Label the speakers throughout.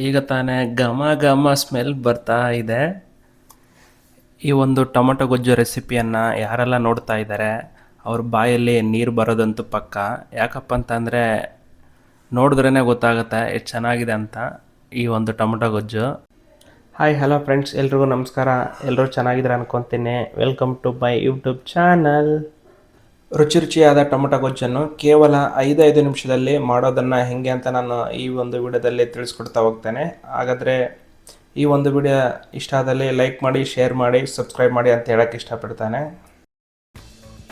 Speaker 1: ಈಗ ತಾನೇ ಘಮ ಘಮ ಸ್ಮೆಲ್ ಬರ್ತಾ ಇದೆ. ಈ ಒಂದು ಟೊಮೊಟೊ ಗೊಜ್ಜು ರೆಸಿಪಿಯನ್ನು ಯಾರೆಲ್ಲ ನೋಡ್ತಾ ಇದ್ದಾರೆ ಅವ್ರ ಬಾಯಲ್ಲಿ ನೀರು ಬರೋದಂತೂ ಪಕ್ಕ. ಯಾಕಪ್ಪ ಅಂತಂದರೆ ನೋಡಿದ್ರೇ ಗೊತ್ತಾಗುತ್ತೆ ಎಷ್ಟು ಚೆನ್ನಾಗಿದೆ ಅಂತ ಈ ಒಂದು ಟೊಮೊಟೊ ಗೊಜ್ಜು. ಹಾಯ್ ಹಲೋ ಫ್ರೆಂಡ್ಸ್, ಎಲ್ರಿಗೂ ನಮಸ್ಕಾರ. ಎಲ್ಲರೂ ಚೆನ್ನಾಗಿದ್ದಾರೆ ಅನ್ಕೊತೀನಿ. Welcome to my YouTube channel. ರುಚಿಯಾದ ಟೊಮೊಟೊ ಗೊಜ್ಜನ್ನು ಕೇವಲ 5 ನಿಮಿಷದಲ್ಲಿ ಮಾಡೋದನ್ನು ಹೇಗೆ ಅಂತ ನಾನು ಈ ಒಂದು ವಿಡಿಯೋದಲ್ಲಿ ತಿಳಿಸ್ಕೊಡ್ತಾ ಹೋಗ್ತೇನೆ. ಹಾಗಾದರೆ ಈ ಒಂದು ವಿಡಿಯೋ ಇಷ್ಟ ಆದಲ್ಲಿ ಲೈಕ್ ಮಾಡಿ, ಶೇರ್ ಮಾಡಿ, ಸಬ್ಸ್ಕ್ರೈಬ್ ಮಾಡಿ ಅಂತ ಹೇಳೋಕ್ಕೆ ಇಷ್ಟಪಡ್ತಾನೆ.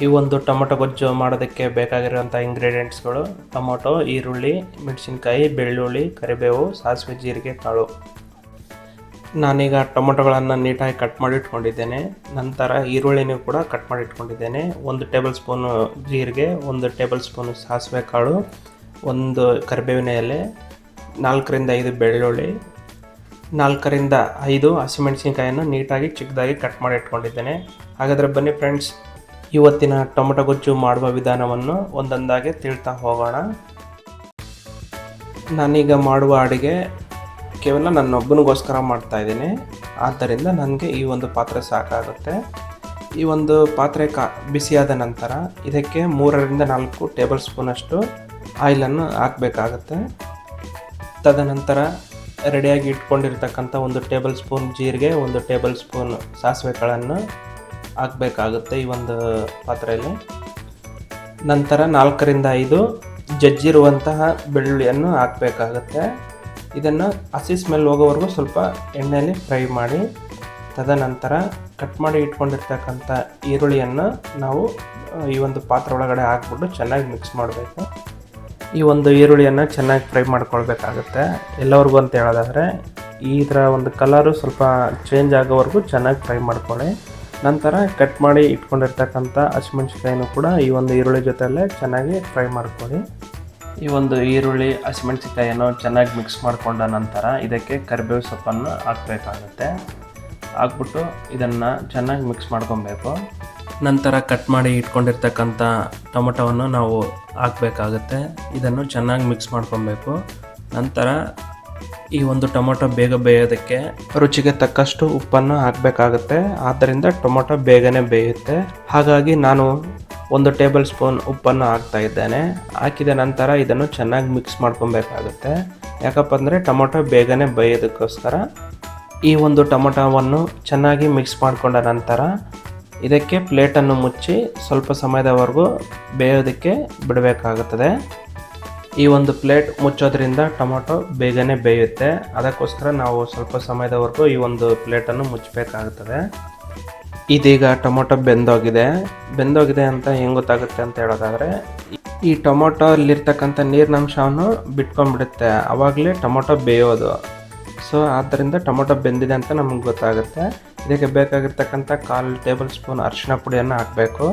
Speaker 1: ಈ ಒಂದು ಟೊಮೊಟೊ ಗೊಜ್ಜು ಮಾಡೋದಕ್ಕೆ ಬೇಕಾಗಿರುವಂಥ ಇಂಗ್ರೀಡಿಯೆಂಟ್ಸ್ಗಳು: ಟೊಮೊಟೊ, ಈರುಳ್ಳಿ, ಮೆಣಸಿನ್ಕಾಯಿ, ಬೆಳ್ಳುಳ್ಳಿ, ಕರಿಬೇವು, ಸಾಸಿವೆ, ಜೀರಿಗೆ, ಕಾಳು. ನಾನೀಗ ಟೊಮೊಟೊಗಳನ್ನು ನೀಟಾಗಿ ಕಟ್ ಮಾಡಿ ಇಟ್ಕೊಂಡಿದ್ದೇನೆ. ನಂತರ ಈರುಳ್ಳಿನೂ ಕೂಡ ಕಟ್ ಮಾಡಿ ಇಟ್ಕೊಂಡಿದ್ದೇನೆ. 1 ಟೇಬಲ್ ಸ್ಪೂನು ಜೀರಿಗೆ, 1 ಟೇಬಲ್ ಸ್ಪೂನು ಸಾಸಿವೆ ಕಾಳು, 1 ಕರಿಬೇವಿನ ಎಲೆ, 4 ರಿಂದ 5 ಬೆಳ್ಳುಳ್ಳಿ, 4 ರಿಂದ 5 ಹಸಿಮೆಣಸಿನ್ಕಾಯನ್ನು ನೀಟಾಗಿ ಚಿಕ್ಕದಾಗಿ ಕಟ್ ಮಾಡಿ ಇಟ್ಕೊಂಡಿದ್ದೇನೆ. ಹಾಗಾದರೆ ಬನ್ನಿ ಫ್ರೆಂಡ್ಸ್, ಇವತ್ತಿನ ಟೊಮೊಟೊ ಗೊಜ್ಜು ಮಾಡುವ ವಿಧಾನವನ್ನು ಒಂದೊಂದಾಗಿ ತಿಳ್ತಾ ಹೋಗೋಣ. ನಾನೀಗ ಮಾಡುವ ಅಡುಗೆ ಕೇವಲ ನನ್ನೊಬ್ಬನಿಗೋಸ್ಕರ ಮಾಡ್ತಾಯಿದ್ದೀನಿ. ಆದ್ದರಿಂದ ನನಗೆ ಈ ಒಂದು ಪಾತ್ರೆ ಸಾಕಾಗುತ್ತೆ. ಈ ಒಂದು ಪಾತ್ರೆ ಬಿಸಿಯಾದ ನಂತರ ಇದಕ್ಕೆ 3 ರಿಂದ 4 ಟೇಬಲ್ ಸ್ಪೂನಷ್ಟು ಆಯಿಲನ್ನು ಹಾಕಬೇಕಾಗುತ್ತೆ. ತದನಂತರ ರೆಡಿಯಾಗಿ ಇಟ್ಕೊಂಡಿರ್ತಕ್ಕಂಥ 1 ಟೇಬಲ್ ಸ್ಪೂನ್ ಜೀರಿಗೆ, 1 ಟೇಬಲ್ ಸ್ಪೂನ್ ಸಾಸಿವೆ ಕಾಳನ್ನು ಹಾಕಬೇಕಾಗುತ್ತೆ ಈ ಒಂದು ಪಾತ್ರೆಯಲ್ಲಿ. ನಂತರ 4 ರಿಂದ 5 ಜಜ್ಜಿರುವಂತಹ ಬೆಳ್ಳುಳ್ಳಿಯನ್ನು ಹಾಕಬೇಕಾಗುತ್ತೆ. ಇದನ್ನು ಹಸಿ ಸ್ಮೆಲ್ ಹೋಗೋವರೆಗೂ ಸ್ವಲ್ಪ ಎಣ್ಣೆಯಲ್ಲಿ ಫ್ರೈ ಮಾಡಿ, ತದನಂತರ ಕಟ್ ಮಾಡಿ ಇಟ್ಕೊಂಡಿರ್ತಕ್ಕಂಥ ಈರುಳ್ಳಿಯನ್ನು ನಾವು ಈ ಒಂದು ಪಾತ್ರೆ ಒಳಗಡೆ ಹಾಕ್ಬಿಟ್ಟು ಚೆನ್ನಾಗಿ ಮಿಕ್ಸ್ ಮಾಡಬೇಕು. ಈ ಒಂದು ಈರುಳ್ಳಿಯನ್ನು ಚೆನ್ನಾಗಿ ಫ್ರೈ ಮಾಡ್ಕೊಳ್ಬೇಕಾಗುತ್ತೆ ಎಲ್ಲವರೆಗೂ ಅಂತ ಹೇಳೋದಾದರೆ. ಇದರ ಒಂದು ಕಲರು ಸ್ವಲ್ಪ ಚೇಂಜ್ ಆಗೋವರೆಗೂ ಚೆನ್ನಾಗಿ ಫ್ರೈ ಮಾಡ್ಕೊಳ್ಳಿ. ನಂತರ ಕಟ್ ಮಾಡಿ ಇಟ್ಕೊಂಡಿರ್ತಕ್ಕಂಥ ಹಸಿಮೆಣಸಿನ್ಕಾಯಿನೂ ಕೂಡ ಈ ಒಂದು ಈರುಳ್ಳಿ ಜೊತೆಯಲ್ಲೇ ಚೆನ್ನಾಗಿ ಫ್ರೈ ಮಾಡ್ಕೊಳ್ಳಿ. ಈ ಒಂದು ಈರುಳ್ಳಿ ಹಸಿಮೆಣಸಿನ್ಕಾಯಿಯನ್ನು ಚೆನ್ನಾಗಿ ಮಿಕ್ಸ್ ಮಾಡಿಕೊಂಡ ನಂತರ ಇದಕ್ಕೆ ಕರಿಬೇವು ಸೊಪ್ಪನ್ನು ಹಾಕಬೇಕಾಗುತ್ತೆ. ಹಾಕ್ಬಿಟ್ಟು ಇದನ್ನು ಚೆನ್ನಾಗಿ ಮಿಕ್ಸ್ ಮಾಡ್ಕೊಬೇಕು. ನಂತರ ಕಟ್ ಮಾಡಿ ಇಟ್ಕೊಂಡಿರ್ತಕ್ಕಂಥ ಟೊಮೊಟೊವನ್ನು ನಾವು ಹಾಕಬೇಕಾಗುತ್ತೆ. ಇದನ್ನು ಚೆನ್ನಾಗಿ ಮಿಕ್ಸ್ ಮಾಡ್ಕೊಬೇಕು. ನಂತರ ಈ ಒಂದು ಟೊಮೊಟೊ ಬೇಗ ಬೇಯೋದಕ್ಕೆ ರುಚಿಗೆ ತಕ್ಕಷ್ಟು ಉಪ್ಪನ್ನು ಹಾಕಬೇಕಾಗುತ್ತೆ. ಆದ್ದರಿಂದ ಟೊಮೊಟೊ ಬೇಗನೆ ಬೇಯುತ್ತೆ. ಹಾಗಾಗಿ ನಾನು 1 ಟೇಬಲ್ ಸ್ಪೂನ್ ಉಪ್ಪನ್ನು ಹಾಕ್ತಾ ಇದ್ದೇನೆ. ಹಾಕಿದ ನಂತರ ಇದನ್ನು ಚೆನ್ನಾಗಿ ಮಿಕ್ಸ್ ಮಾಡ್ಕೊಬೇಕಾಗುತ್ತೆ. ಯಾಕಪ್ಪ ಅಂದರೆ ಟೊಮೊಟೊ ಬೇಗನೆ ಬೇಯೋದಕ್ಕೋಸ್ಕರ. ಈ ಒಂದು ಟೊಮೊಟೊವನ್ನು ಚೆನ್ನಾಗಿ ಮಿಕ್ಸ್ ಮಾಡಿಕೊಂಡ ನಂತರ ಇದಕ್ಕೆ ಪ್ಲೇಟನ್ನು ಮುಚ್ಚಿ ಸ್ವಲ್ಪ ಸಮಯದವರೆಗೂ ಬೇಯೋದಕ್ಕೆ ಬಿಡಬೇಕಾಗುತ್ತದೆ. ಈ ಒಂದು ಪ್ಲೇಟ್ ಮುಚ್ಚೋದ್ರಿಂದ ಟೊಮೊಟೊ ಬೇಗನೆ ಬೇಯುತ್ತೆ. ಅದಕ್ಕೋಸ್ಕರ ನಾವು ಸ್ವಲ್ಪ ಸಮಯದವರೆಗೂ ಈ ಒಂದು ಪ್ಲೇಟನ್ನು ಮುಚ್ಚಬೇಕಾಗುತ್ತದೆ. ಇದೀಗ ಟೊಮೊಟೊ ಬೆಂದೋಗಿದೆ ಅಂತ ಹೆಂಗೆ ಗೊತ್ತಾಗುತ್ತೆ ಅಂತ ಹೇಳೋದಾದರೆ, ಈ ಟೊಮೊಟೊ ಅಲ್ಲಿರ್ತಕ್ಕಂಥ ನೀರಿನಂಶವನ್ನು ಬಿಟ್ಕೊಂಡ್ಬಿಡುತ್ತೆ. ಆವಾಗಲೇ ಟೊಮೊಟೊ ಬೇಯೋದು. ಸೊ ಆದ್ದರಿಂದ ಟೊಮೊಟೊ ಬೆಂದಿದೆ ಅಂತ ನಮಗೆ ಗೊತ್ತಾಗುತ್ತೆ. ಇದಕ್ಕೆ ಬೇಕಾಗಿರ್ತಕ್ಕಂಥ 1/4 ಟೇಬಲ್ ಸ್ಪೂನ್ ಅರಿಶಿಣ ಪುಡಿಯನ್ನು ಹಾಕಬೇಕು.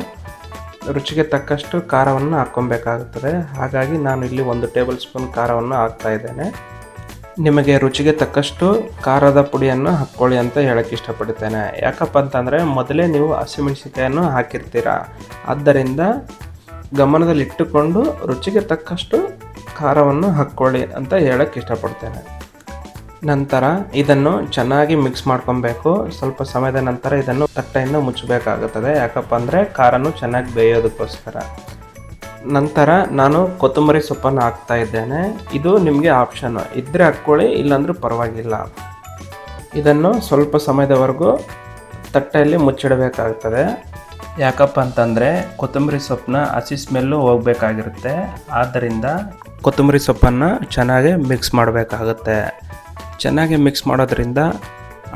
Speaker 1: ರುಚಿಗೆ ತಕ್ಕಷ್ಟು ಖಾರವನ್ನು ಹಾಕ್ಕೊಬೇಕಾಗುತ್ತದೆ. ಹಾಗಾಗಿ ನಾನು ಇಲ್ಲಿ 1 ಟೇಬಲ್ ಸ್ಪೂನ್ ಖಾರವನ್ನು ಹಾಕ್ತಾ ಇದ್ದೇನೆ. ನಿಮಗೆ ರುಚಿಗೆ ತಕ್ಕಷ್ಟು ಖಾರದ ಪುಡಿಯನ್ನು ಹಾಕ್ಕೊಳ್ಳಿ ಅಂತ ಹೇಳೋಕ್ಕೆ ಇಷ್ಟಪಡ್ತೇನೆ. ಯಾಕಪ್ಪ ಅಂತಂದರೆ ಮೊದಲೇ ನೀವು ಹಸಿಮೆಣಸಿನ್ಕಾಯನ್ನು ಹಾಕಿರ್ತೀರ. ಆದ್ದರಿಂದ ಗಮನದಲ್ಲಿಟ್ಟುಕೊಂಡು ರುಚಿಗೆ ತಕ್ಕಷ್ಟು ಖಾರವನ್ನು ಹಾಕ್ಕೊಳ್ಳಿ ಅಂತ ಹೇಳೋಕ್ಕೆ ಇಷ್ಟಪಡ್ತೇನೆ. ನಂತರ ಇದನ್ನು ಚೆನ್ನಾಗಿ ಮಿಕ್ಸ್ ಮಾಡ್ಕೊಬೇಕು. ಸ್ವಲ್ಪ ಸಮಯದ ನಂತರ ಇದನ್ನು ತಟ್ಟೆಯಿಂದ ಮುಚ್ಚಬೇಕಾಗುತ್ತದೆ. ಯಾಕಪ್ಪ ಅಂದರೆ ಖಾರನು ಚೆನ್ನಾಗಿ ಬೇಯೋದಕ್ಕೋಸ್ಕರ. ನಂತರ ನಾನು ಕೊತ್ತಂಬರಿ ಸೊಪ್ಪನ್ನು ಹಾಕ್ತಾ ಇದ್ದೇನೆ. ಇದು ನಿಮಗೆ ಆಪ್ಷನ್ ಇದ್ದರೆ ಹಾಕ್ಕೊಳ್ಳಿ, ಇಲ್ಲಾಂದ್ರೂ ಪರವಾಗಿಲ್ಲ. ಇದನ್ನು ಸ್ವಲ್ಪ ಸಮಯದವರೆಗೂ ತಟ್ಟೆಯಲ್ಲಿ ಮುಚ್ಚಿಡಬೇಕಾಗ್ತದೆ. ಯಾಕಪ್ಪ ಅಂತಂದರೆ ಕೊತ್ತಂಬರಿ ಸೊಪ್ಪನ್ನ ಹಸಿ ಸ್ಮೆಲ್ಲು ಹೋಗಬೇಕಾಗಿರುತ್ತೆ. ಆದ್ದರಿಂದ ಕೊತ್ತಂಬರಿ ಸೊಪ್ಪನ್ನು ಚೆನ್ನಾಗಿ ಮಿಕ್ಸ್ ಮಾಡಬೇಕಾಗುತ್ತೆ. ಚೆನ್ನಾಗಿ ಮಿಕ್ಸ್ ಮಾಡೋದ್ರಿಂದ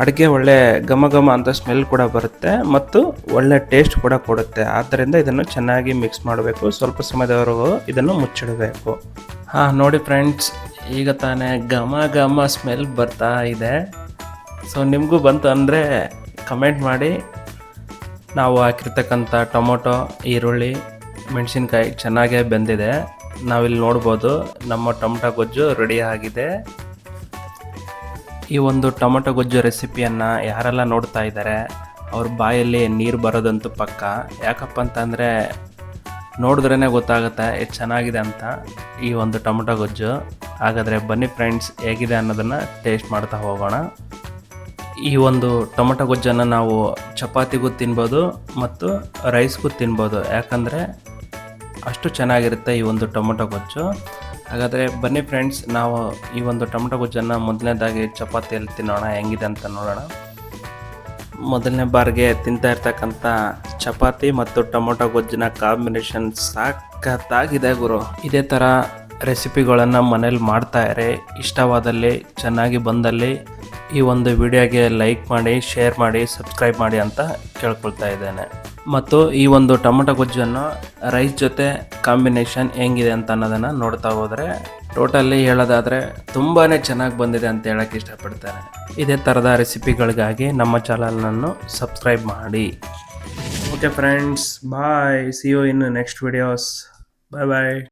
Speaker 1: ಅಡುಗೆ ಒಳ್ಳೆ ಘಮ ಘಮ ಅಂತ ಸ್ಮೆಲ್ ಕೂಡ ಬರುತ್ತೆ ಮತ್ತು ಒಳ್ಳೆ ಟೇಸ್ಟ್ ಕೂಡ ಕೊಡುತ್ತೆ. ಆದ್ದರಿಂದ ಇದನ್ನು ಚೆನ್ನಾಗಿ ಮಿಕ್ಸ್ ಮಾಡಬೇಕು. ಸ್ವಲ್ಪ ಸಮಯದವರೆಗೂ ಇದನ್ನು ಮುಚ್ಚಿಡಬೇಕು. ನೋಡಿ ಫ್ರೆಂಡ್ಸ್, ಈಗ ತಾನೇ ಘಮ ಘಮ ಸ್ಮೆಲ್ ಬರ್ತಾ ಇದೆ. ಸೊ ನಿಮಗೂ ಬಂತು ಅಂದರೆ ಕಮೆಂಟ್ ಮಾಡಿ. ನಾವು ಹಾಕಿರ್ತಕ್ಕಂಥ ಟೊಮೊಟೊ, ಈರುಳ್ಳಿ, ಮೆಣಸಿನ್ಕಾಯಿ ಚೆನ್ನಾಗೇ ಬೆಂದಿದೆ. ನಾವಿಲ್ಲಿ ನೋಡ್ಬೋದು ನಮ್ಮ ಟೊಮೊಟೊ ಗೊಜ್ಜು ರೆಡಿ ಆಗಿದೆ. ಈ ಒಂದು ಟೊಮೊಟೊ ಗೊಜ್ಜು ರೆಸಿಪಿಯನ್ನು ಯಾರೆಲ್ಲ ನೋಡ್ತಾ ಇದ್ದಾರೆ ಅವ್ರ ಬಾಯಲ್ಲಿ ನೀರು ಬರೋದಂತೂ ಪಕ್ಕ. ಯಾಕಪ್ಪ ಅಂತಂದರೆ ನೋಡಿದ್ರೇ ಗೊತ್ತಾಗುತ್ತೆ ಎಷ್ಟು ಚೆನ್ನಾಗಿದೆ ಅಂತ ಈ ಒಂದು ಟೊಮೊಟೊ ಗೊಜ್ಜು. ಹಾಗಾದರೆ ಬನ್ನಿ ಫ್ರೆಂಡ್ಸ್, ಹೇಗಿದೆ ಅನ್ನೋದನ್ನು ಟೇಸ್ಟ್ ಮಾಡ್ತಾ ಹೋಗೋಣ. ಈ ಒಂದು ಟೊಮೊಟೊ ಗೊಜ್ಜನ್ನು ನಾವು ಚಪಾತಿಗೂ ತಿನ್ಬೋದು ಮತ್ತು ರೈಸ್ಗೂ ತಿನ್ಬೋದು, ಯಾಕಂದರೆ ಅಷ್ಟು ಚೆನ್ನಾಗಿರುತ್ತೆ ಈ ಒಂದು ಟೊಮೊಟೊ ಗೊಜ್ಜು. ಹಾಗಾದರೆ ಬನ್ನಿ ಫ್ರೆಂಡ್ಸ್, ನಾವು ಈ ಒಂದು ಟೊಮೊಟೊ ಗೊಜ್ಜನ್ನು ಮೊದಲನೇದಾಗಿ ಚಪಾತಿಯಲ್ಲಿ ತಿನ್ನೋಣ, ಹೆಂಗಿದೆ ಅಂತ ನೋಡೋಣ. ಮೊದಲನೇ ಬಾರಿಗೆ ತಿಂತಾ ಇರ್ತಕ್ಕಂಥ ಚಪಾತಿ ಮತ್ತು ಟೊಮೊಟೊ ಗೊಜ್ಜಿನ ಕಾಂಬಿನೇಷನ್ ಸಖತ್ತಾಗಿದೆ ಗುರು. ಇದೇ ಥರ ರೆಸಿಪಿಗಳನ್ನು ಮನೇಲಿ ಮಾಡ್ತಾಯಿರಿ. ಇಷ್ಟವಾದಲ್ಲಿ, ಚೆನ್ನಾಗಿ ಬಂದಲ್ಲಿ ಈ ಒಂದು ವಿಡಿಯೋಗೆ ಲೈಕ್ ಮಾಡಿ, ಶೇರ್ ಮಾಡಿ, ಸಬ್ಸ್ಕ್ರೈಬ್ ಮಾಡಿ ಅಂತ ಕೇಳ್ಕೊಳ್ತಾ ಇದ್ದೇನೆ. ಮತ್ತು ಈ ಒಂದು ಟೊಮೊಟೊ ಗೊಜ್ಜನ್ನು ರೈಸ್ ಜೊತೆ ಕಾಂಬಿನೇಷನ್ ಹೆಂಗಿದೆ ಅಂತ ಅನ್ನೋದನ್ನು ನೋಡ್ತಾ ಹೋದರೆ ಟೋಟಲಿ ಹೇಳೋದಾದರೆ ತುಂಬಾ ಚೆನ್ನಾಗಿ ಬಂದಿದೆ ಅಂತ ಹೇಳೋಕ್ಕೆ ಇಷ್ಟಪಡ್ತೇನೆ. ಇದೇ ಥರದ ರೆಸಿಪಿಗಳಿಗಾಗಿ ನಮ್ಮ ಚಾನಲನ್ನು ಸಬ್ಸ್ಕ್ರೈಬ್ ಮಾಡಿ. Okay friends, bye, see you in next videos. Bye bye.